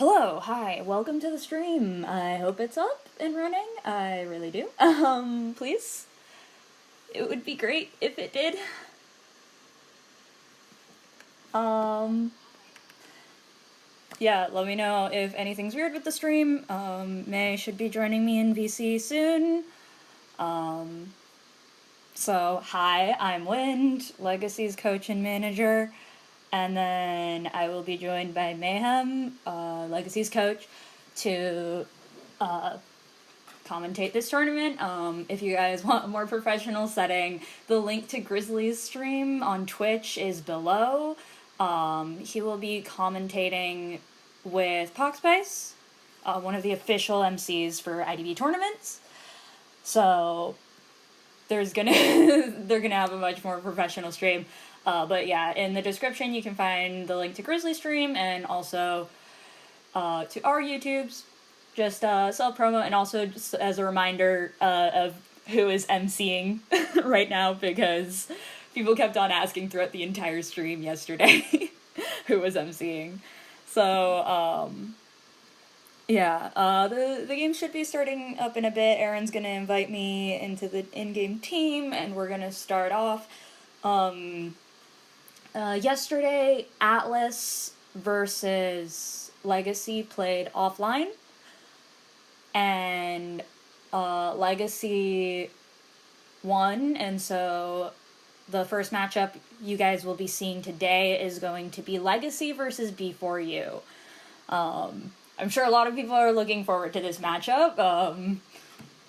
Hello, hi, welcome to the stream. I hope it's up and running. I really do. Please. It would be great if it did. Yeah, let me know if anything's weird with the stream. May should be joining me in VC soon. So, hi, I'm Wind, Legacy's coach and manager. And then I will be joined by Mayhem, Legacy's coach, to commentate this tournament. If you guys want a more professional setting, the link to Grizzly's stream on Twitch is below. He will be commentating with Poxpace, one of the official MCs for IDV tournaments. So they're gonna have a much more professional stream. But yeah, in the description you can find the link to Grizzly stream and also to our YouTubes. Just self-promo, and also just as a reminder of who is MCing right now, because people kept on asking throughout the entire stream yesterday who was MCing. So, yeah, the game should be starting up in a bit. Aaron's gonna invite me into the in-game team, and we're gonna start off. Yesterday, Atlas versus Legacy played offline. And Legacy won, and so the first matchup you guys will be seeing today is going to be Legacy versus B4U. I'm sure a lot of people are looking forward to this matchup.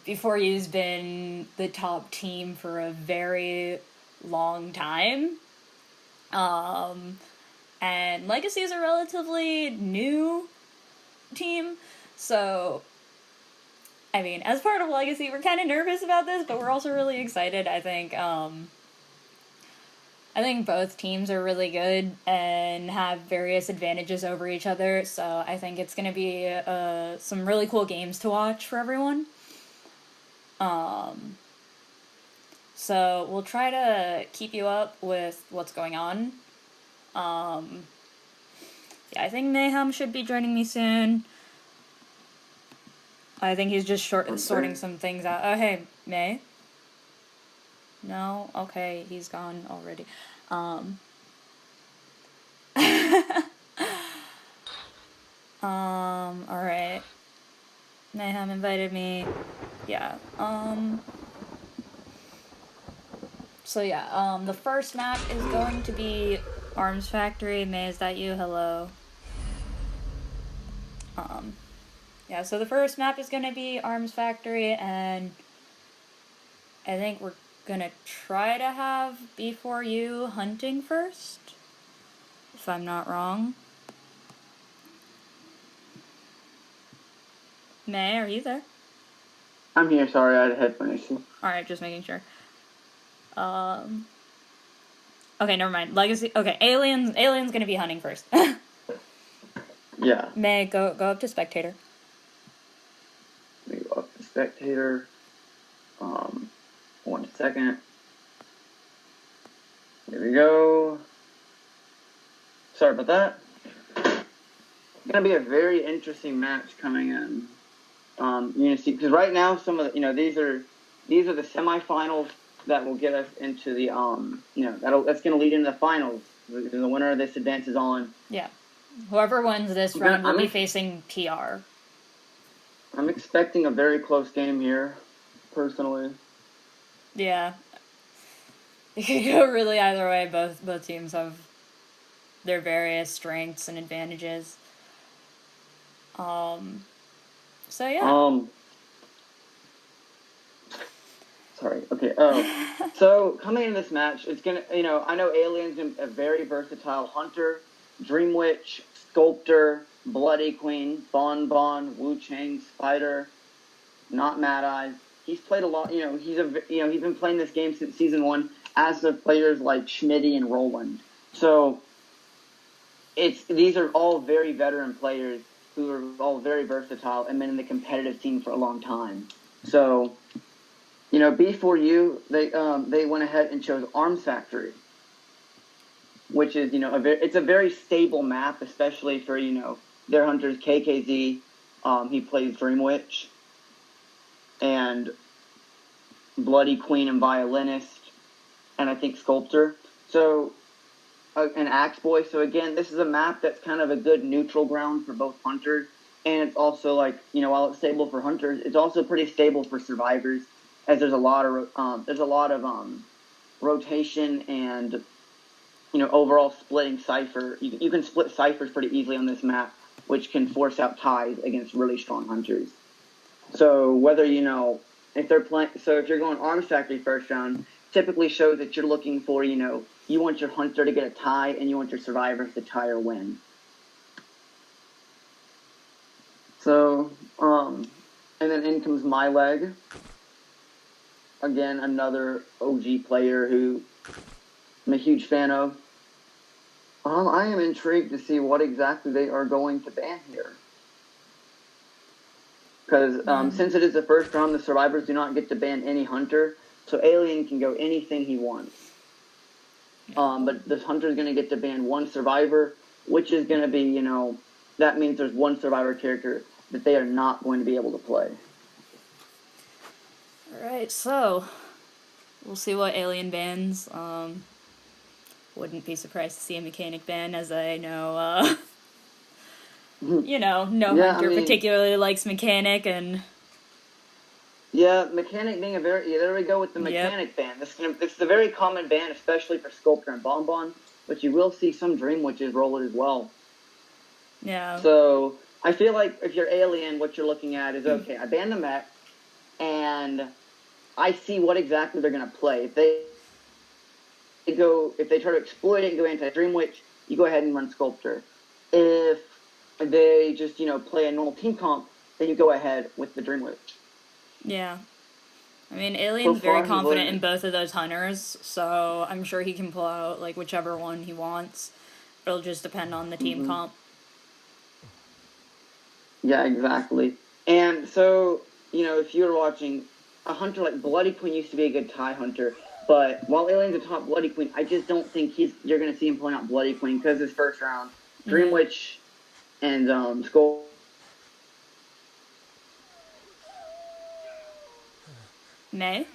B4U's been the top team for a very long time. And Legacy is a relatively new team, so I mean, as part of Legacy, we're kind of nervous about this, but we're also really excited. I think both teams are really good and have various advantages over each other, so I think it's going to be some really cool games to watch for everyone. So we'll try to keep you up with what's going on. Yeah, I think Mayhem should be joining me soon. I think he's just sorting some things out. Oh, hey, May? No? Okay, he's gone already. Alright. Mayhem invited me. Yeah, So yeah, the first map is going to be Arms Factory. May, is that you? Hello. Yeah, so the first map is going to be Arms Factory, and I think we're going to try to have B4U hunting first, if I'm not wrong. May, are you there? I'm here, sorry, I had a headphone issue. Alright, just making sure. Okay, never mind. Legacy, okay, Alien's going to be hunting first. Yeah. May, go up to Spectator. Let me go up to Spectator. 1 second. There we go. Sorry about that. It's gonna be a very interesting match coming in. You're gonna see, because right now some of the, these are the semifinals that will get us into the that's gonna lead into the finals. The winner of this advances on. Yeah. Whoever wins this round will be facing PR. I'm expecting a very close game here, personally. Yeah. It could go really either way. Both teams have their various strengths and advantages. So yeah. Sorry. Okay. So coming into this match, it's gonna, I know Alien's a very versatile hunter, Dream Witch, Sculptor, Bloody Queen, Bon Bon, Wu Chang, Spider, Not Mad Eyes. He's played a lot. He's been playing this game since season 1, as the players like Schmitty and Roland. So these are all very veteran players who are all very versatile and been in the competitive scene for a long time. So, B4U, they went ahead and chose Arms Factory, which is, it's a very stable map, especially for, their hunter's KKZ. He plays Dream Witch. And Bloody Queen and Violinist. And I think Sculptor. So, an Axe Boy. So again, this is a map that's kind of a good neutral ground for both hunters. And it's also like, while it's stable for hunters, it's also pretty stable for survivors, as there's a lot of rotation and overall splitting cipher. You can split ciphers pretty easily on this map, which can force out ties against really strong hunters. So whether if they're playing, so if you're going Arms Factory first round, typically shows that you're looking for you want your hunter to get a tie and you want your survivors to tie or win. So, and then in comes My Leg. Again, another OG player who I'm a huge fan of. I am intrigued to see what exactly they are going to ban here. Because since it is the first round, the survivors do not get to ban any hunter, so Alien can go anything he wants. But the hunter is going to get to ban one survivor, which is going to be, that means there's one survivor character that they are not going to be able to play. Alright, so we'll see what Alien bans. Wouldn't be surprised to see a mechanic ban, as I know, hunter particularly likes mechanic, and... Yeah, mechanic being there we go with the mechanic ban. This is a very common ban, especially for Sculptor and Bonbon, but you will see some Dream Witches roll it as well. Yeah. So, I feel like if you're Alien, what you're looking at is, okay, I ban the mech, and I see what exactly they're going to play. If they try to exploit it and go anti-Dream Witch, you go ahead and run Sculptor. If they just, play a normal team comp, then you go ahead with the Dream Witch. Yeah. I mean, Alien's very confident in both of those hunters, so I'm sure he can pull out, whichever one he wants. It'll just depend on the team comp. Yeah, exactly. And so, if you were watching, a hunter like Bloody Queen used to be a good tie hunter, but while Alien's a top Bloody Queen, I just don't think you're going to see him pulling out Bloody Queen, because his first round, Dream Witch and Skull. May?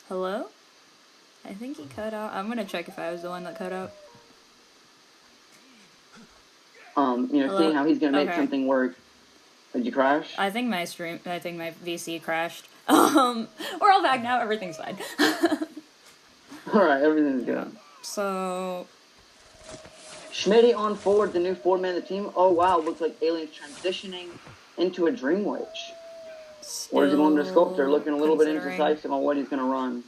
Hello? I think he cut out. I'm gonna check if I was the one that cut out. Seeing how he's gonna make something work. Did you crash? I think my VC crashed. We're all back now, everything's fine. Alright, everything's good. So... Schmitty on forward, the new 4-man of the team. Oh wow, looks like Alien's transitioning into a Dream Witch. Or is he going to Sculptor, looking a little bit indecisive on what he's going to run.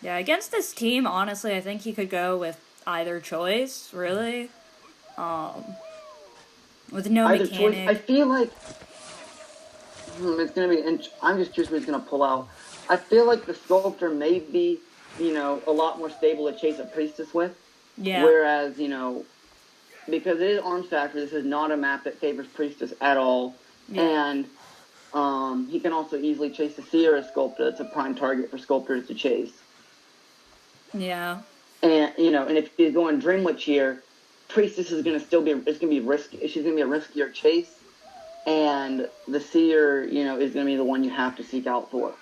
Yeah, against this team, honestly, I think he could go with either choice, really. With no either mechanic. Choice. I feel like... it's going to be... I'm just curious what he's going to pull out. I feel like the Sculptor may be, a lot more stable to chase a Priestess with. Yeah. Whereas, because it is Arms Factory, this is not a map that favors Priestess at all. Yeah. And he can also easily chase the Seer as Sculptor. It's a prime target for Sculptors to chase. Yeah. And, and if he's going Dream Witch here, Priestess is going to still be, it's going to be risky. She's going to be a riskier chase. And the Seer, is going to be the one you have to seek out for.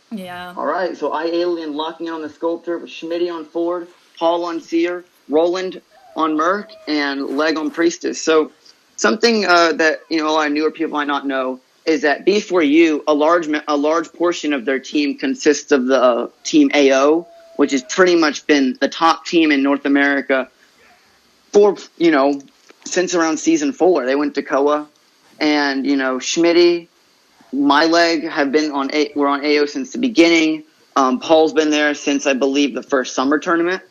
Yeah. All right, so Alien locking in on the Sculptor with Schmitty on Ford, Paul on Seer, Roland on Merc, and Leg on Priestess. So something that a lot of newer people might not know is that B4U, a large portion of their team consists of the team AO, which has pretty much been the top team in North America for since around season 4. They went to Koa, and Schmitty, My Leg were on AO since the beginning. Paul's been there since I believe the first summer tournament.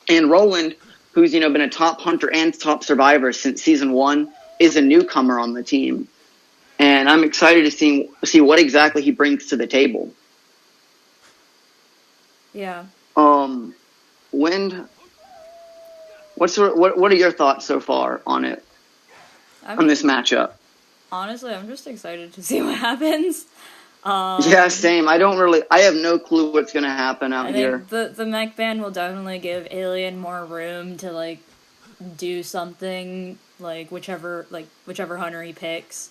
And Roland, who's, been a top hunter and top survivor since season 1, is a newcomer on the team. And I'm excited to see what exactly he brings to the table. Yeah. Wind, what are your thoughts so far on it? On this matchup? Honestly, I'm just excited to see what happens. Yeah, same. I have no clue what's gonna happen out I here. think the mech ban will definitely give Alien more room to like do something, like whichever hunter he picks.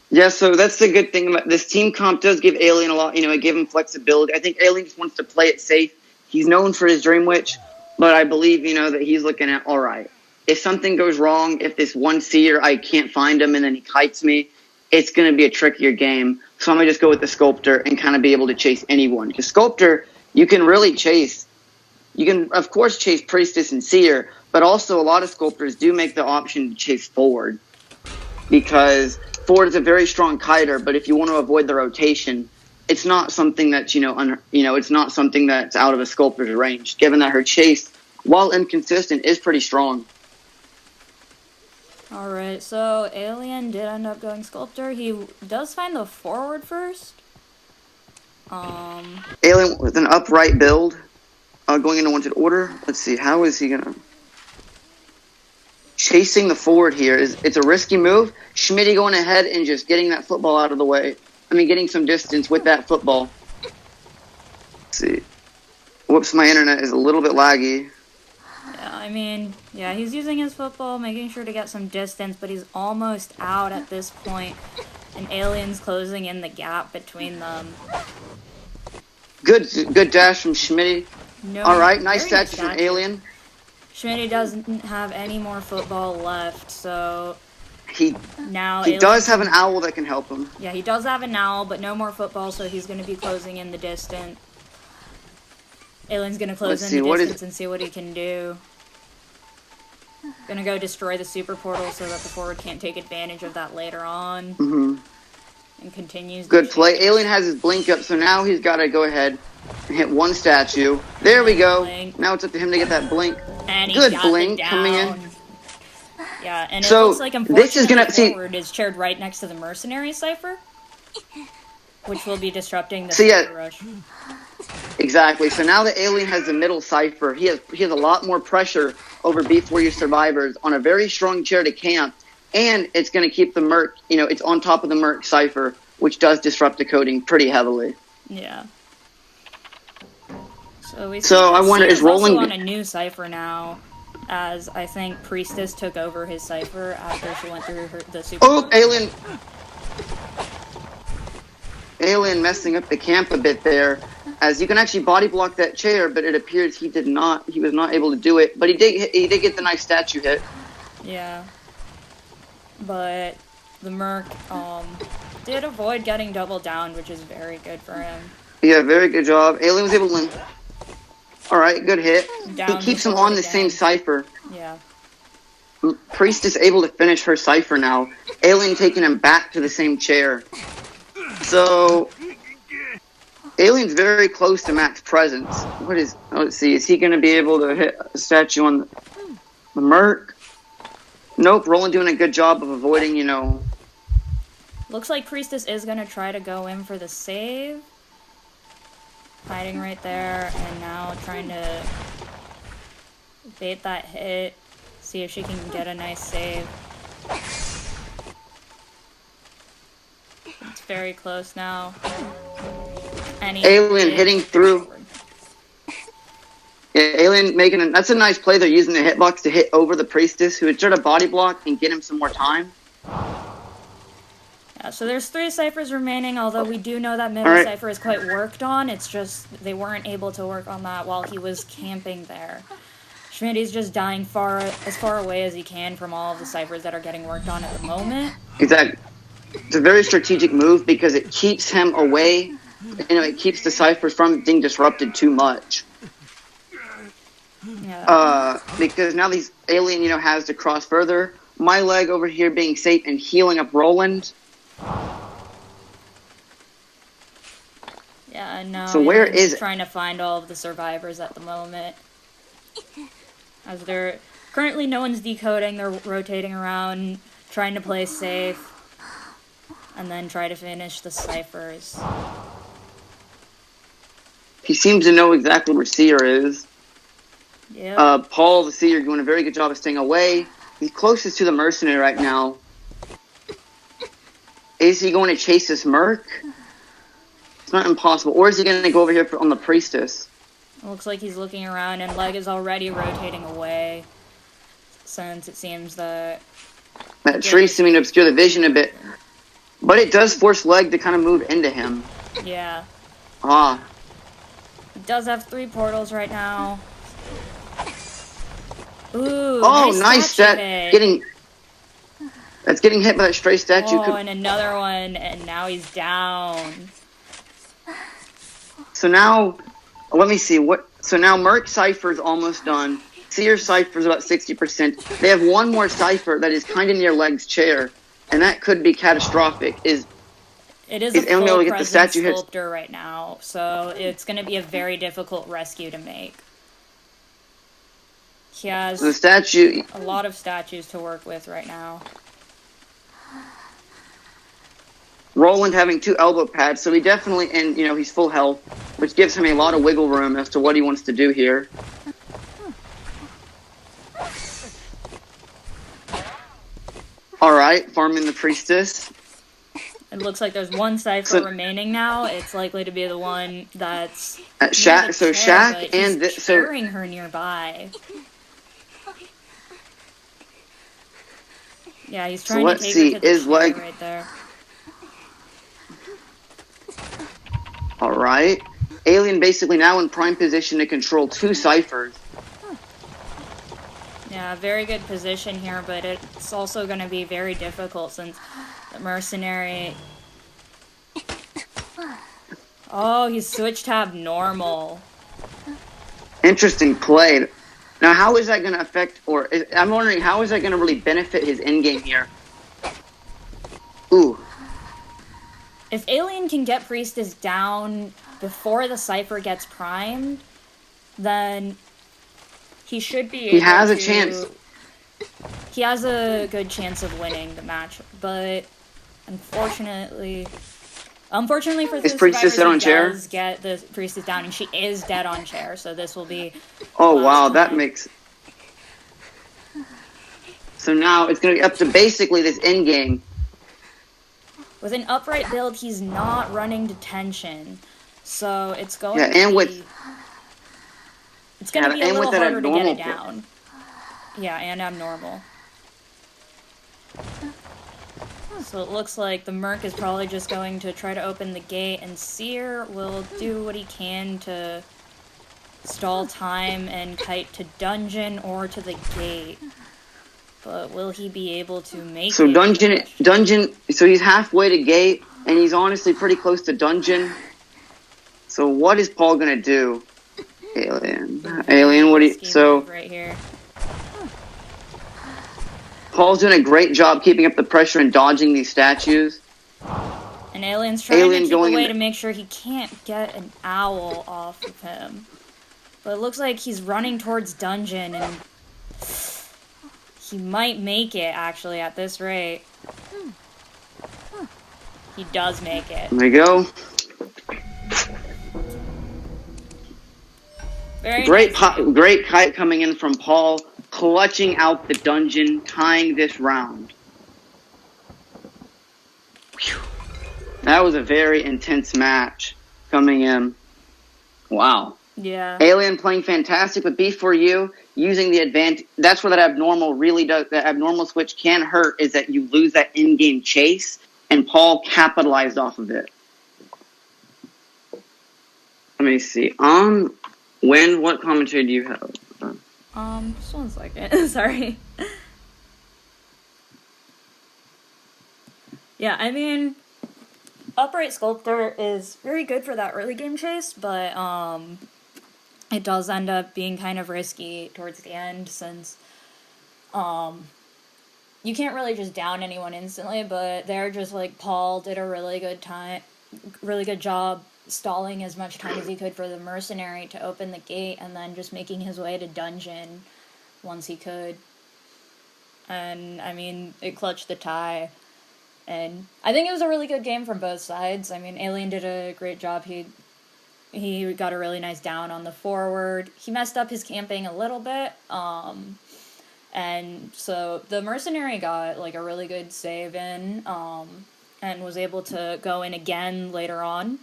Yeah, so that's the good thing about this team comp does give Alien a lot, it gave him flexibility. I think Alien just wants to play it safe. He's known for his Dream Witch, but I believe, that he's looking at, all right, if something goes wrong, if this one seer, I can't find him and then he kites me, it's going to be a trickier game. So I'm going to just go with the Sculptor and kind of be able to chase anyone. Because Sculptor, you can really chase. You can, of course, chase Priestess and Seer, but also a lot of Sculptors do make the option to chase Forward. Because Ford is a very strong kiter, but if you want to avoid the rotation, it's not something that's it's not something that's out of a Sculptor's range. Given that her chase, while inconsistent, is pretty strong. All right, so Alien did end up going Sculptor. He does find the Forward first. Alien with an upright build, going into wanted order. Let's see, how is he gonna? Chasing the Forward here it's a risky move. Schmitty going ahead and just getting that football out of the way. Getting some distance with that football. Let's see. Whoops, my internet is a little bit laggy. Yeah, he's using his football, making sure to get some distance, but he's almost out at this point, and Alien's closing in the gap between them. Good dash from Schmitty. All right, nice catch from Alien. Schmitty doesn't have any more football left, so he does have an owl that can help him. Yeah, he does have an owl, but no more football, so he's going to be closing in the distance. Alien's going to close in the distance and see what he can do. Gonna go destroy the super portal so that the Forward can't take advantage of that later on. Mm-hmm. And continues. Good play. Alien has his blink up, so now he's got to go ahead and hit one statue. There we go. Blink. Now it's up to him to get that blink. And he good got blink it down. Coming in. Yeah, and it so looks like unfortunately the Forward is chaired right next to the Mercenary Cipher, which will be disrupting the rush. Exactly. So now that Alien has the middle cipher, he has a lot more pressure over B4U survivors on a very strong chair to camp, and it's going to keep the Merc, it's on top of the Merc cipher, which does disrupt the coding pretty heavily. Yeah. So I wonder, is Roland on a new cipher now, as I think Priestess took over his cipher after she went through the super. Oh, Alien messing up the camp a bit there, as you can actually body block that chair, but it appears he was not able to do it, but he did get the nice statue hit. Yeah. But the Merc did avoid getting double down, which is very good for him. Yeah, very good job. Alien was able to win. Alright, good hit. He keeps him on the same cipher. Yeah. Priestess able to finish her cipher now. Alien taking him back to the same chair. So Alien's very close to max presence. Let's see, is he going to be able to hit a statue on the Merc? Nope, Roland doing a good job of avoiding, Looks like Priestess is going to try to go in for the save. Hiding right there, and now trying to bait that hit. See if she can get a nice save. It's very close now. Alien hitting through. Yeah, Alien that's a nice play. They're using the hitbox to hit over the Priestess, who would try to body block and get him some more time. Yeah, so there's 3 ciphers remaining, although we do know that middle cipher is quite worked on. It's just they weren't able to work on that while he was camping there. Schmitty's just dying as far away as he can from all of the ciphers that are getting worked on at the moment. Exactly. It's a very strategic move because it keeps him away. It keeps the ciphers from being disrupted too much. Yeah. Because now these Alien, has to cross further. My leg over here being safe and healing up Roland. Yeah, no. So where is it? Trying to find all of the survivors at the moment. As they're currently no one's decoding, they're rotating around, trying to play safe, and then try to finish the ciphers. He seems to know exactly where Seer is. Yeah. Paul, the Seer, doing a very good job of staying away. He's closest to the Mercenary right now. is he going to chase this Merc? It's not impossible. Or is he going to go over here on the Priestess? It looks like he's looking around, and Leg is already rotating away, since it seems that... That tree seeming to obscure the vision a bit. But it does force Leg to kind of move into him. Yeah. Ah. He does have 3 portals right now. Ooh, oh, nice stat. That's getting hit by that stray statue. Oh, and another one, and now he's down. So now, let me see. So now Merc Cypher's almost done. Seer Cypher's about 60%. They have one more Cypher that is kind of near Leg's chair, and that could be catastrophic. It is a full presence sculptor right now, so it's going to be a very difficult rescue to make. He has a lot of statues to work with right now. Roland having 2 elbow pads, so he definitely, and he's full health, which gives him a lot of wiggle room as to what he wants to do here. Alright, farming the Priestess. It looks like there's one Cypher remaining now. It's likely to be the one that's... Shaq and... carrying her nearby. Yeah, he's trying to take her to the chair right there. Alright. Alien basically now in prime position to control 2 Cyphers. Yeah, very good position here, but it's also going to be very difficult since the mercenary... Oh, he's switched to abnormal. Interesting play. Now, how is that going to affect, I'm wondering, how is that going to really benefit his endgame here? Ooh. If Alien can get Priestess down before the Cypher gets primed, then he should be able to... He has a chance. He has a good chance of winning the match, but unfortunately for the Priestess dead on chair? Does get the Priestess down, and she is dead on chair, so this will be... Oh, wow, that makes... So now it's going to be up to basically this endgame. With an upright build, he's not running detention, so it's going to be... It's going to be a little harder to get it down. Yeah, and abnormal. So it looks like the Merc is probably just going to try to open the gate, and Seer will do what he can to stall time and kite to dungeon or to the gate. But will he be able to make it? So dungeon, so he's halfway to gate, and he's honestly pretty close to dungeon. So what is Paul gonna do? Alien, what do you... So... Right here. Paul's doing a great job keeping up the pressure and dodging these statues. And Alien's trying to keep away to make sure he can't get an owl off of him. But it looks like he's running towards dungeon, and he might make it, actually, at this rate. He does make it. There you go. Great kite coming in from Paul, clutching out the dungeon, tying this round. Whew. That was a very intense match coming in. Wow. Yeah. Alien playing fantastic with B4U, using the advantage. That's where that abnormal really does. That abnormal switch can hurt, is that you lose that in-game chase, and Paul capitalized off of it. Let me see. What commentary do you have? Just 1 second. Sorry. Yeah, I mean, Upright Sculptor is very good for that early game chase, but it does end up being kind of risky towards the end, since you can't really just down anyone instantly, but they're just like, Paul did a really good job stalling as much time as he could for the mercenary to open the gate, and then just making his way to dungeon once he could. And, I mean, it clutched the tie. And I think it was a really good game from both sides. I mean, Alien did a great job. He got a really nice down on the forward. He messed up his camping a little bit. And so the mercenary got, like, a really good save in. and was able to go in again later on,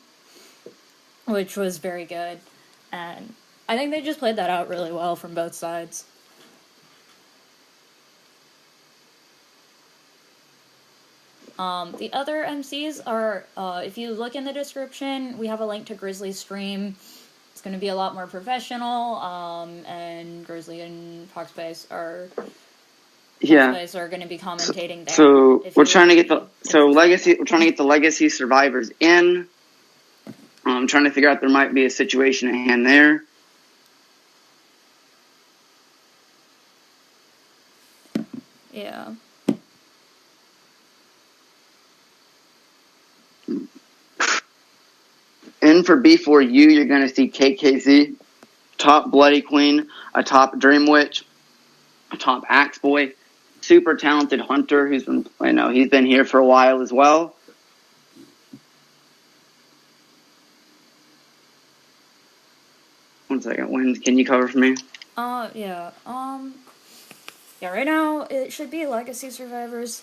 which was very good. And I think they just played that out really well from both sides. The other MCs are, if you look in the description, we have a link to Grizzly's stream. It's going to be a lot more professional, and Grizzly and Foxbase are going to be commentating there. So we're trying to get the legacy survivors in. I'm trying to figure out, there might be a situation at hand there. Yeah. In for B4U, you're going to see KKZ, top Bloody Queen, a top Dream Witch, a top Axe Boy, super talented Hunter who's been, he's been here for a while as well. One second, Wins, can you cover for me? Yeah. Yeah, right now it should be Legacy Survivors.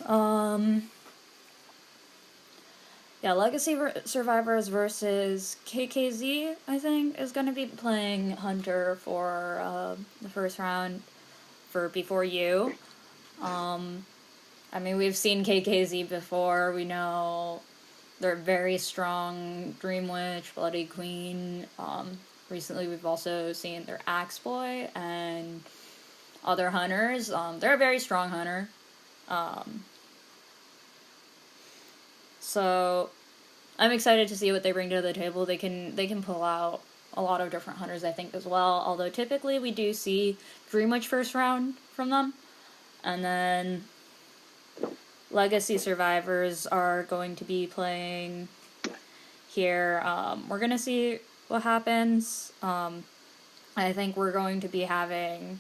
Yeah, Legacy Survivors versus KKZ, I think, is going to be playing Hunter for the first round for Before You. I mean, we've seen KKZ before. We know they're very strong. Dream Witch, Bloody Queen. Recently, we've also seen their Axe Boy and other hunters. They're a very strong hunter. So I'm excited to see what they bring to the table. They can pull out a lot of different hunters, I think, as well. Although typically we do see Dream Witch first round from them. And then Legacy Survivors are going to be playing here. We're going to see what happens. I think we're going to be having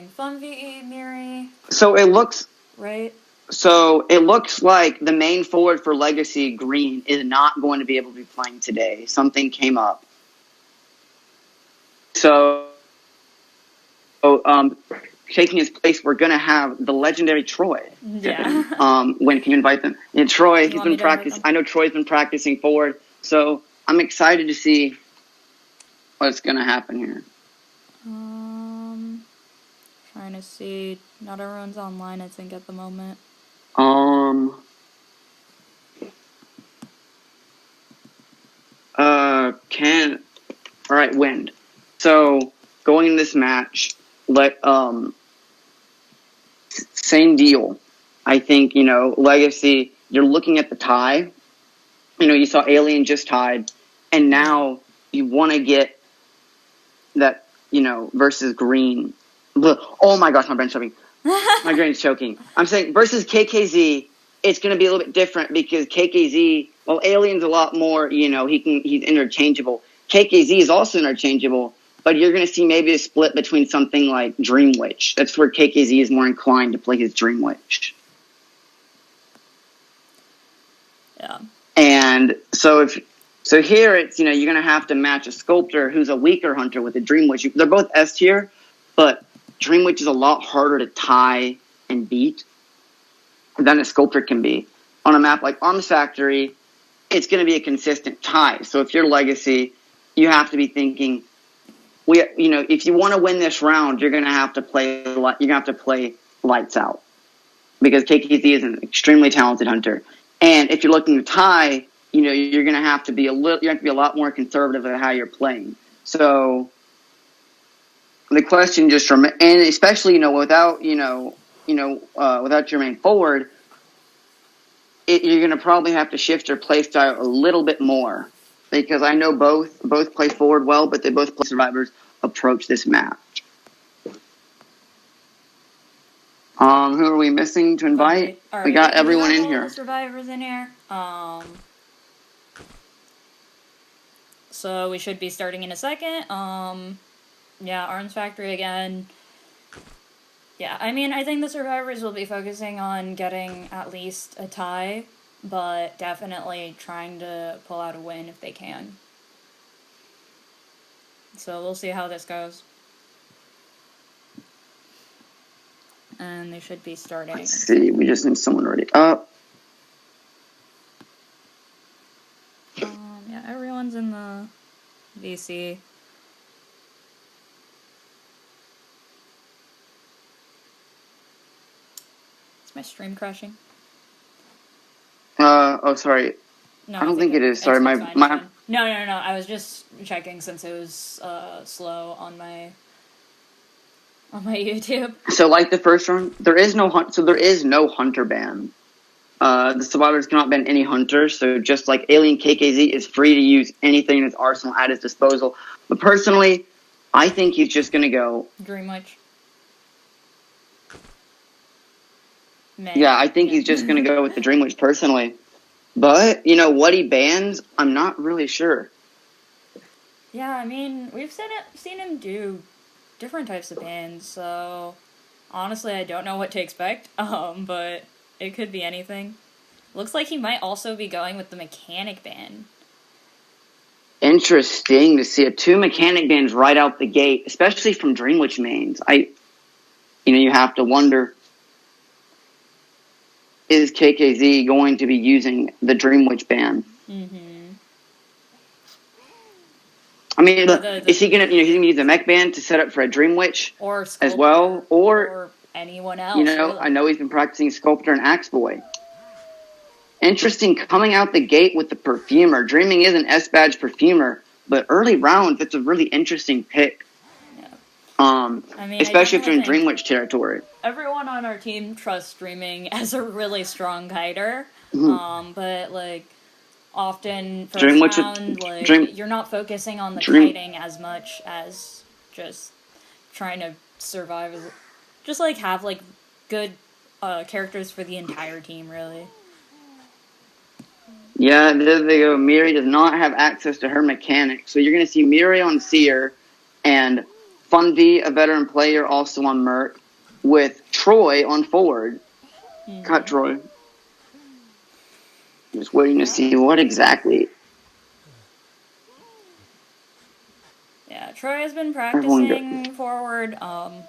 Fun VE, Miri. So it looks right. So it looks like the main forward for Legacy, Green, is not going to be able to be playing today. Something came up. So, taking his place, we're going to have the legendary Troy. Yeah. When can you invite them? And Troy, he's been practicing. I know Troy's been practicing forward. So I'm excited to see what's going to happen here. Trying to see. Not everyone's online, I think, at the moment. All right, Wind. So going in this match, same deal. I think, Legacy, you're looking at the tie. You saw Alien just tied, and now you want to get that, versus Green. Oh my gosh, my brain's choking. My brain's choking. I'm saying versus KKZ, it's going to be a little bit different because KKZ, well, Alien's a lot more, he's interchangeable. KKZ is also interchangeable, but you're going to see maybe a split between something like Dream Witch. That's where KKZ is more inclined to play his Dream Witch. Yeah. And so here it's, you're going to have to match a Sculptor who's a weaker hunter with a Dream Witch. They're both S tier, but Dream Witch is a lot harder to tie and beat than a Sculptor can be. On a map like Arms Factory, it's going to be a consistent tie. So if you're Legacy, you have to be thinking, if you want to win this round, you're going to have to play lights out because KKZ is an extremely talented hunter. And if you're looking to tie, you're going to have to be a lot more conservative at how you're playing. So the question just and especially without without your main forward, you're going to probably have to shift your play style a little bit more because I know both play forward well, but they both play survivors approach this match. Who are we missing to invite? Right, we got everyone in here. The survivors in here. So we should be starting in a second. Yeah, Arms Factory again. Yeah, I mean, I think the survivors will be focusing on getting at least a tie, but definitely trying to pull out a win if they can. So we'll see how this goes. And they should be starting. Let's see, we just need someone already up. Yeah, everyone's in the VC. Is my stream crashing? Oh, sorry. No, I don't think it is. Sorry, my. No. I was just checking since it was slow on my YouTube. So, like the first round, there is no hunter ban. The survivors cannot ban any hunters. So, just like Alien KKZ is free to use anything in his arsenal at his disposal. But personally, I think he's just gonna go. Dreamwitch. Yeah, I think he's just gonna go with the Dreamwitch personally. But, what he bans, I'm not really sure. Yeah, I mean, we've seen him do different types of bans, so honestly, I don't know what to expect, but it could be anything. Looks like he might also be going with the mechanic ban. Interesting to see 2 mechanic bans right out the gate, especially from Dreamwitch mains. You have to wonder, is KKZ going to be using the Dreamwitch ban? Mm-hmm. I mean, is he gonna, he's gonna use the mech ban to set up for a Dreamwitch or as well, or anyone else? Really. I know he's been practicing Sculptor and Axe Boy. Interesting, coming out the gate with the Perfumer. Dreaming is an S badge Perfumer, but early rounds, it's a really interesting pick. Especially if you're in Dreamwitch territory. Everyone on our team trusts Dreaming as a really strong kiter, but often first round, you're not focusing on the kiting as much as just trying to survive. Just have good characters for the entire team, really. Yeah, there they go. Miri does not have access to her mechanic, so you're going to see Miri on Seer and Fundy, a veteran player, also on Merc, with Troy on forward. Cut Troy. Just waiting to see what exactly. Yeah, Troy has been practicing forward, and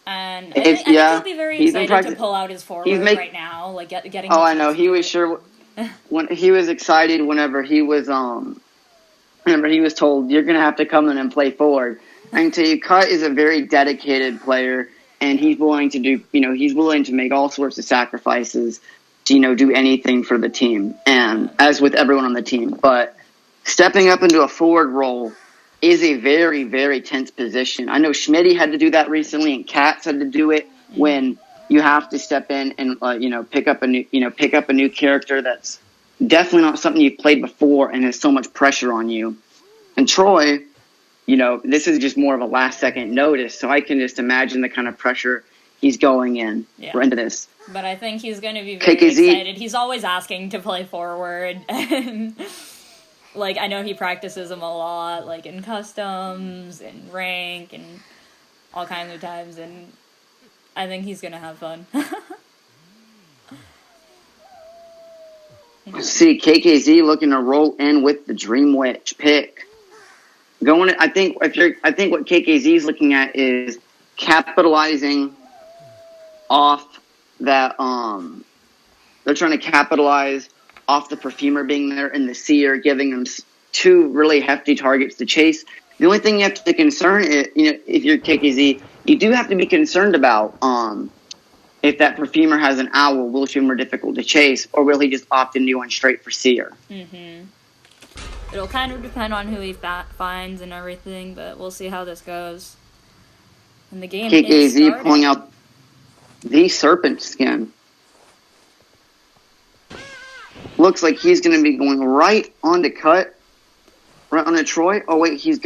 I think he'll be very excited to pull out his forward right now, getting. Oh, I know. He was sure when he was excited whenever he was Whenever he was told you're gonna have to come in and play forward. I can tell you, Cut is a very dedicated player, and he's willing to do. He's willing to make all sorts of sacrifices to do anything for the team, and as with everyone on the team. But stepping up into a forward role is a very, very tense position. I know Schmitty had to do that recently, and Katz had to do it when you have to step in and pick up a new character that's definitely not something you've played before and has so much pressure on you. And Troy, this is just more of a last second notice, so I can just imagine the kind of pressure he's going in into this. But I think he's going to be very excited. He's always asking to play forward. And, I know he practices him a lot, in customs and rank and all kinds of times. And I think he's going to have fun. See, KKZ looking to roll in with the Dreamwitch pick. I think what KKZ is looking at is capitalizing off that. They're trying to capitalize off the Perfumer being there and the Seer, giving them 2 really hefty targets to chase. The only thing you have to concern is, if you're KKZ, you do have to be concerned about if that Perfumer has an Owl, will it be more difficult to chase, or will he just opt into going straight for Seer? Mm-hmm. It'll kind of depend on who he finds and everything, but we'll see how this goes. And the game KKZ pulling out the Serpent Skin. Looks like he's going to be going right on to Cut. Right on to Troy. Oh, wait, he has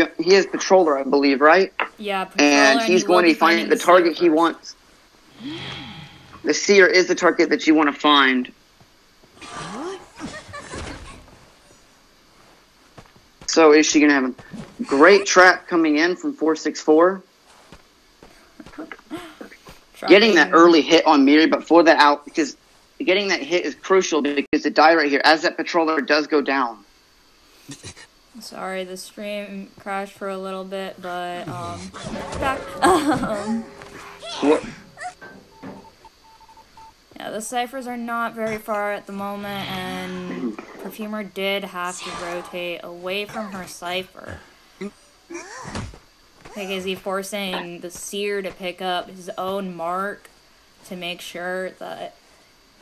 Patroller, I believe, right? Yeah, Patroller. And he's going to be finding the target he wants. The Seer is the target that you want to find. So is she going to have a great trap coming in from 464? Getting that early hit on Miri, but for that out, because getting that hit is crucial because the die right here, as that Patroller does go down. Sorry, the stream crashed for a little bit, but back. Yeah, the ciphers are not very far at the moment, and Perfumer did have to rotate away from her cipher. Like, is he forcing the seer to pick up his own mark to make sure that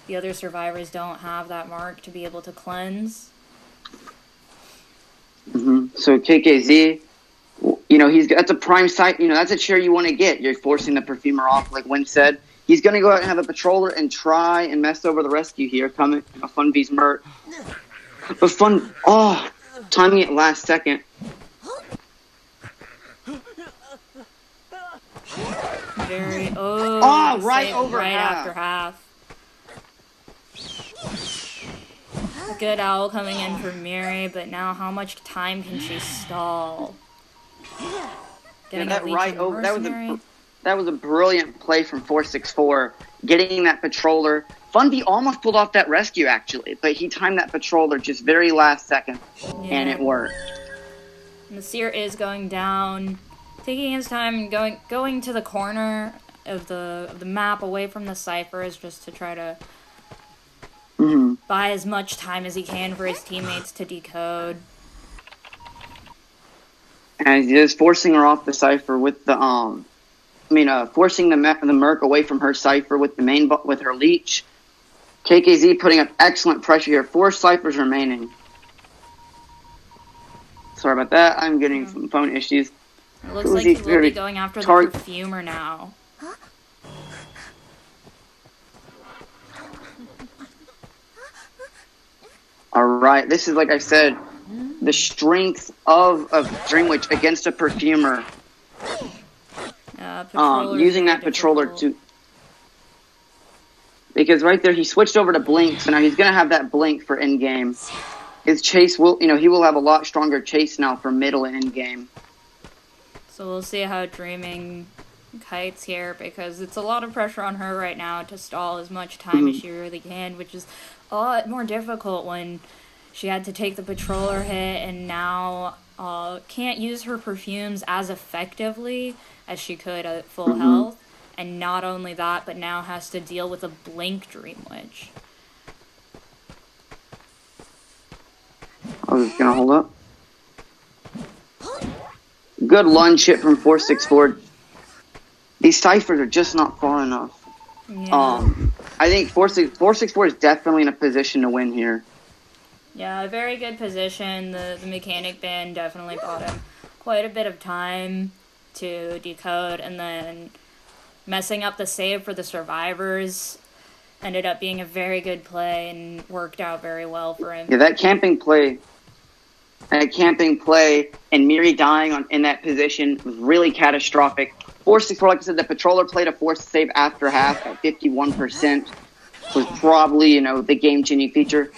the other survivors don't have that mark to be able to cleanse? So KKZ, you know, that's a prime site. You know, that's a chair you want to get. You're forcing the Perfumer off, like Wynn said. He's going to go out and have a patroller and try and mess over the rescue here. Coming, Fun V's Mert. But Fun, timing it last second. Right over right half. After half. A good owl coming in for Miri, but now how much time can she stall? Getting that right over. That was a brilliant play from 464, getting that patroller. Fundy almost pulled off that rescue, actually, but he timed that patroller just very last second, and it worked. And the seer is going down, taking his time, going to the corner of the map away from the ciphers just to try to buy as much time as he can for his teammates to decode. And he is forcing her off the cipher with the forcing the Merc away from her cipher with the with her leech. KKZ putting up excellent pressure here. 4 ciphers remaining. Sorry about that. I'm getting some phone issues. It looks like he will be going after the Perfumer now. All right. This is, like I said, the strength of Dream Witch against a Perfumer. Using that patroller to... Because right there, he switched over to Blink, so now he's going to have that Blink for in-game. His chase will, he will have a lot stronger chase now for middle and in-game. So we'll see how Dreaming kites here, because it's a lot of pressure on her right now to stall as much time as she really can, which is a lot more difficult when she had to take the patroller hit and now can't use her perfumes as effectively as she could at full health. And not only that, but now has to deal with a Blink Dream Witch. I was going to hold up. Good lunge hit from 464. These ciphers are just not far enough. Yeah. I think 464 is definitely in a position to win here. Yeah, a very good position. The mechanic band definitely bought him quite a bit of time to decode, and then messing up the save for the survivors ended up being a very good play and worked out very well for him. Yeah, that camping play and Miri dying in that position was really catastrophic. 464, like I said, the patroller played a forced save after half at 51%. Was probably, the game-changing feature.